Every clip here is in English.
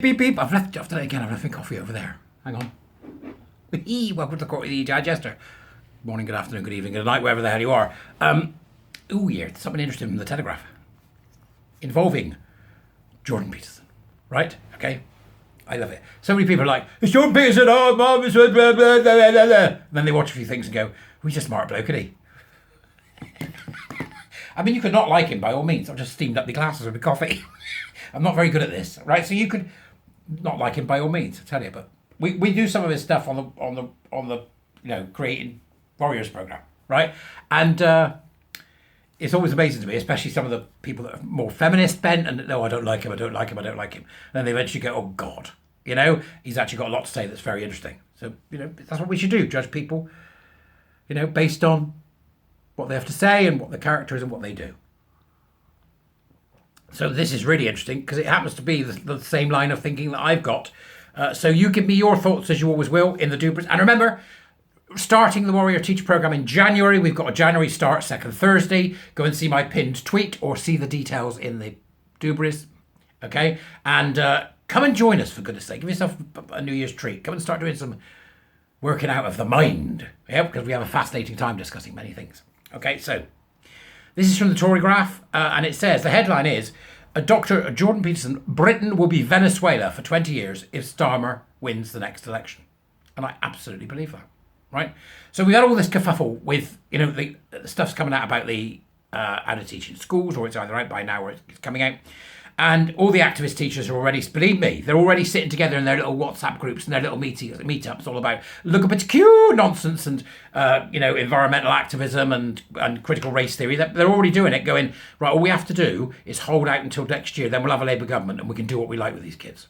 Beep, beep. I've left it again. I've left my coffee over there. Hang on. Welcome to the Quarterly Digester. Morning, good afternoon, good evening, good night, wherever the hell you are. Yeah, something interesting from the Telegraph involving Jordan Peterson. Right? Okay. I love it. So many people are like, it's Jordan Peterson, oh, mum, it's blah, blah, blah, blah, blah, blah. And then they watch a few things and go, he's a smart bloke, isn't he? I mean, you could not like him by all means. I've just steamed up the glasses with my coffee. I'm not very good at this, right? So you could not like him by all means, I tell you. But we do some of his stuff on the Creating Warriors program, right? And it's always amazing to me, especially some of the people that are more feminist bent and no, I don't like him. And then they eventually go, oh God, he's actually got a lot to say that's very interesting. So that's what we should do: judge people, based on what they have to say and what the character is and what they do. So this is really interesting because it happens to be the same line of thinking that I've got. So you give me your thoughts as you always will in the Dubras. And remember, starting the Warrior Teacher Programme in January. We've got a January start, second Thursday. Go and see my pinned tweet or see the details in the Dubras. Okay? And come and join us, for goodness sake. Give yourself a New Year's treat. Come and start doing some working out of the mind. Yeah, because we have a fascinating time discussing many things. Okay, so this is from the Tory Graph, and it says, the headline is, Dr. Jordan Peterson, Britain will be Venezuela for 20 years if Starmer wins the next election. And I absolutely believe that, right? So we got all this kerfuffle with, the stuff's coming out about the how to teach in schools, or it's either out by now or it's coming out. And all the activist teachers are already, believe me, they're already sitting together in their little WhatsApp groups and their little meetups all about LGBTQ nonsense and, environmental activism and critical race theory. They're already doing it, going, right, all we have to do is hold out until next year, then we'll have a Labour government and we can do what we like with these kids.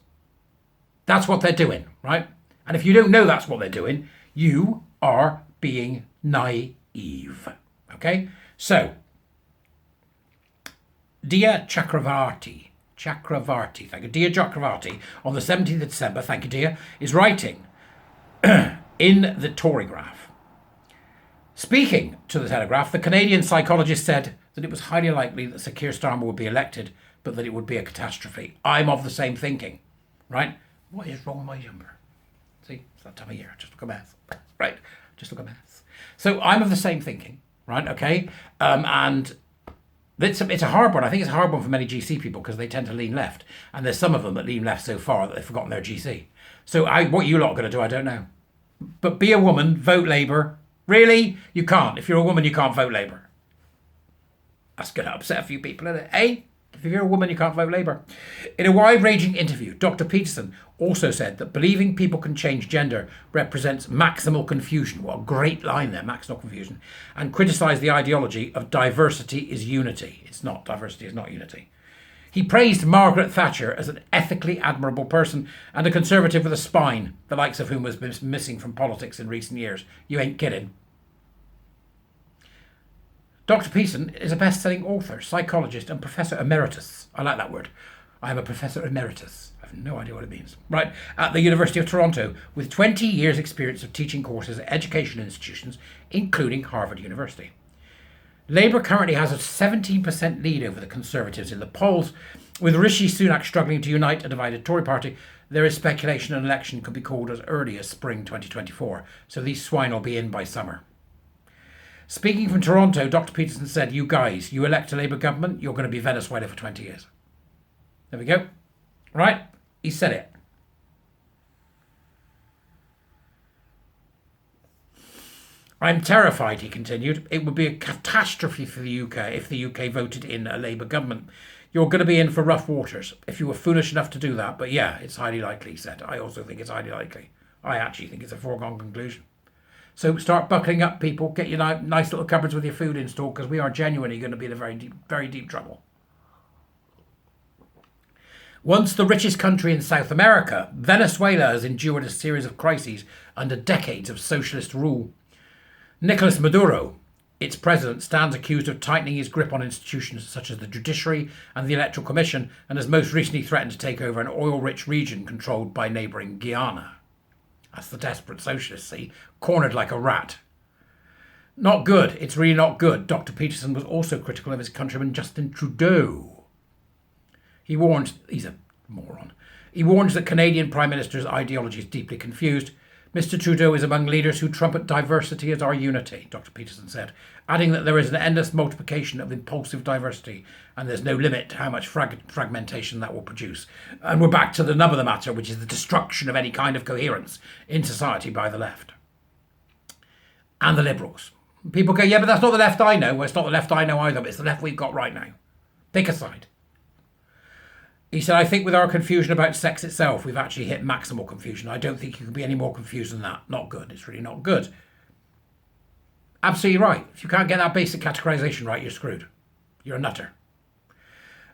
That's what they're doing, right? And if you don't know that's what they're doing, you are being naive, okay? So, Dia Chakravarti, thank you. Dia Chakravarti, on the 17th of December, thank you, Dia, is writing in the Tory Graph. Speaking to the Telegraph, the Canadian psychologist said that it was highly likely that Sir Keir Starmer would be elected, but that it would be a catastrophe. I'm of the same thinking, right? What is wrong with my jumper? See, it's that time of year. Just look a mess, right? Just look a mess. So I'm of the same thinking, right? Okay, and it's a hard one. I think it's a hard one for many GC people because they tend to lean left. And there's some of them that lean left so far that they've forgotten their GC. So what you lot are going to do, I don't know. But be a woman, vote Labour. Really? You can't. If you're a woman, you can't vote Labour. That's going to upset a few people, isn't it? Eh? If you're a woman, you can't vote Labour. In a wide-ranging interview, Dr. Peterson also said that believing people can change gender represents maximal confusion. What a great line there, maximal confusion. And criticised the ideology of diversity is unity. It's not. Diversity is not unity. He praised Margaret Thatcher as an ethically admirable person and a conservative with a spine, the likes of whom has been missing from politics in recent years. You ain't kidding. Dr. Peterson is a best-selling author, psychologist, and professor emeritus. I like that word. I am a professor emeritus. I have no idea what it means. Right, at the University of Toronto, with 20 years' experience of teaching courses at education institutions, including Harvard University. Labour currently has a 17% lead over the Conservatives in the polls. With Rishi Sunak struggling to unite a divided Tory party, there is speculation an election could be called as early as spring 2024. So these swine will be in by summer. Speaking from Toronto, Dr. Peterson said, you guys, you elect a Labour government, you're going to be Venezuela for 20 years. There we go. Right? He said it. I'm terrified, he continued. It would be a catastrophe for the UK if the UK voted in a Labour government. You're going to be in for rough waters if you were foolish enough to do that. But yeah, it's highly likely, he said. I also think it's highly likely. I actually think it's a foregone conclusion. So start buckling up, people. Get your nice little cupboards with your food installed because we are genuinely going to be in a very deep trouble. Once the richest country in South America, Venezuela has endured a series of crises under decades of socialist rule. Nicolas Maduro, its president, stands accused of tightening his grip on institutions such as the judiciary and the Electoral Commission and has most recently threatened to take over an oil-rich region controlled by neighbouring Guyana. That's the desperate socialists, see? Cornered like a rat. Not good. It's really not good. Dr. Peterson was also critical of his countryman Justin Trudeau. He warned, he's a moron, He warns that Canadian Prime Minister's ideology is deeply confused. Mr. Trudeau is among leaders who trumpet diversity as our unity, Dr. Peterson said, adding that there is an endless multiplication of impulsive diversity and there's no limit to how much fragmentation that will produce. And we're back to the nub of the matter, which is the destruction of any kind of coherence in society by the left. And the Liberals. People go, yeah, but that's not the left I know. Well, it's not the left I know either, but it's the left we've got right now. Pick a side. He said, I think with our confusion about sex itself, we've actually hit maximal confusion. I don't think you can be any more confused than that. Not good. It's really not good. Absolutely right. If you can't get that basic categorization right, you're screwed. You're a nutter.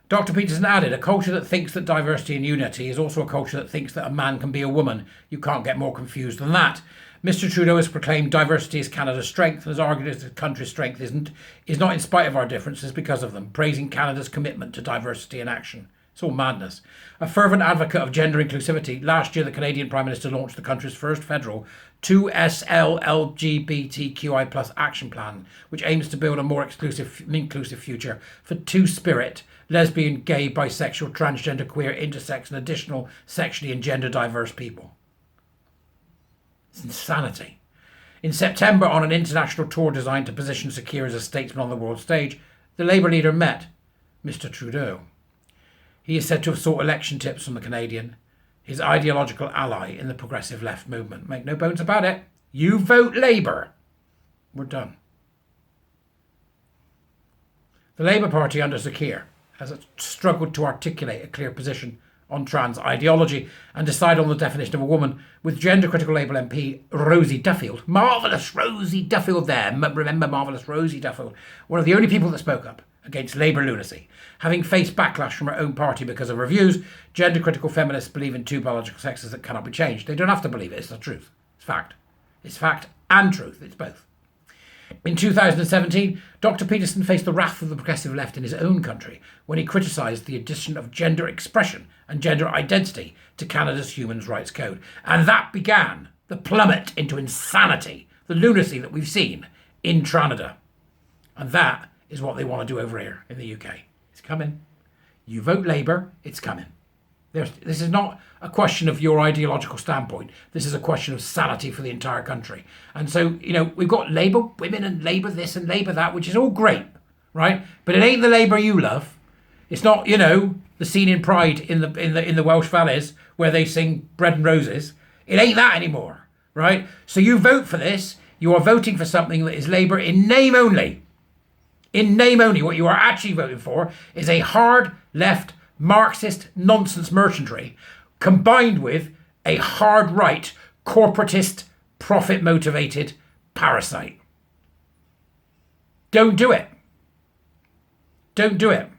Dr. Peterson added, a culture that thinks that diversity and unity is also a culture that thinks that a man can be a woman. You can't get more confused than that. Mr. Trudeau has proclaimed diversity is Canada's strength and has argued that the country's strength is not in spite of our differences, because of them, praising Canada's commitment to diversity and action. It's all madness. A fervent advocate of gender inclusivity, last year the Canadian Prime Minister launched the country's first federal 2SL LGBTQI+ action plan, which aims to build a more inclusive future for two-spirit, lesbian, gay, bisexual, transgender, queer, intersex and additional sexually and gender diverse people. It's insanity. In September, on an international tour designed to position Sir Keir as a statesman on the world stage, the Labour leader met Mr. Trudeau. He is said to have sought election tips from the Canadian, his ideological ally in the progressive left movement. Make no bones about it. You vote Labour. We're done. The Labour Party under Sir Keir has struggled to articulate a clear position on trans ideology and decide on the definition of a woman, with gender-critical Labour MP Rosie Duffield, marvellous Rosie Duffield there, remember marvellous Rosie Duffield, one of the only people that spoke up against Labour lunacy, having faced backlash from her own party because of her views. Gender-critical feminists believe in two biological sexes that cannot be changed. They don't have to believe it, it's the truth. It's fact. It's fact and truth, it's both. In 2017, Dr. Peterson faced the wrath of the progressive left in his own country when he criticised the addition of gender expression and gender identity to Canada's Human Rights Code. And that began the plummet into insanity, the lunacy that we've seen in Canada. And that is what they want to do over here in the UK. It's coming. You vote Labour, it's coming. This is not a question of your ideological standpoint. This is a question of sanity for the entire country. And so, we've got Labour women and Labour this and Labour that, which is all great, right? But it ain't the Labour you love. It's not, the scene in Pride in the Welsh valleys where they sing Bread and Roses. It ain't that anymore, right? So you vote for this. You are voting for something that is Labour in name only. In name only. What you are actually voting for is a hard left Marxist nonsense mercenary combined with a hard right corporatist profit motivated parasite. Don't do it. Don't do it.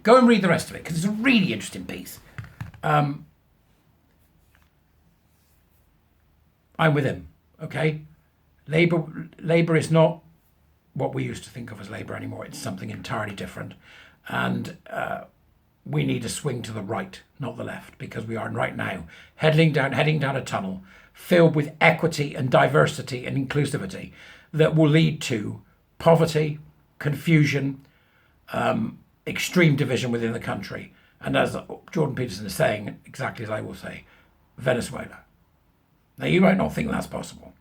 Go and read the rest of it because it's a really interesting piece. I'm with him, okay? Labour is not what we used to think of as Labour anymore. It's something entirely different. And we need to swing to the right, not the left, because we are right now heading down a tunnel filled with equity and diversity and inclusivity that will lead to poverty, confusion, extreme division within the country. And as Jordan Peterson is saying, exactly as I will say, Venezuela. Now, you might not think that's possible,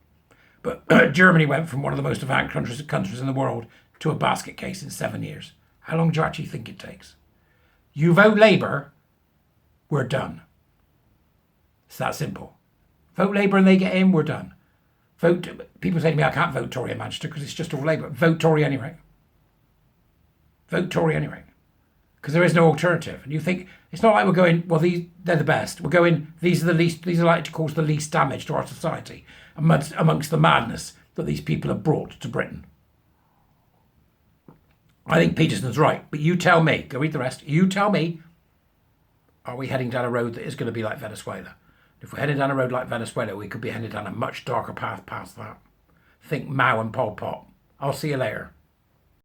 but Germany went from one of the most advanced countries in the world to a basket case in 7 years. How long do you actually think it takes? You vote Labour, we're done. It's that simple. Vote Labour and they get in, we're done. People say to me, I can't vote Tory in Manchester because it's just all Labour. Vote Tory anyway. Vote Tory anyway. Because there is no alternative. And you think, it's not like we're going, well, they're the best. We're going, these are likely to cause the least damage to our society amongst the madness that these people have brought to Britain. I think Peterson's right. But you tell me, go read the rest, you tell me, are we heading down a road that is going to be like Venezuela? If we're heading down a road like Venezuela, we could be heading down a much darker path past that. Think Mao and Pol Pot. I'll see you later.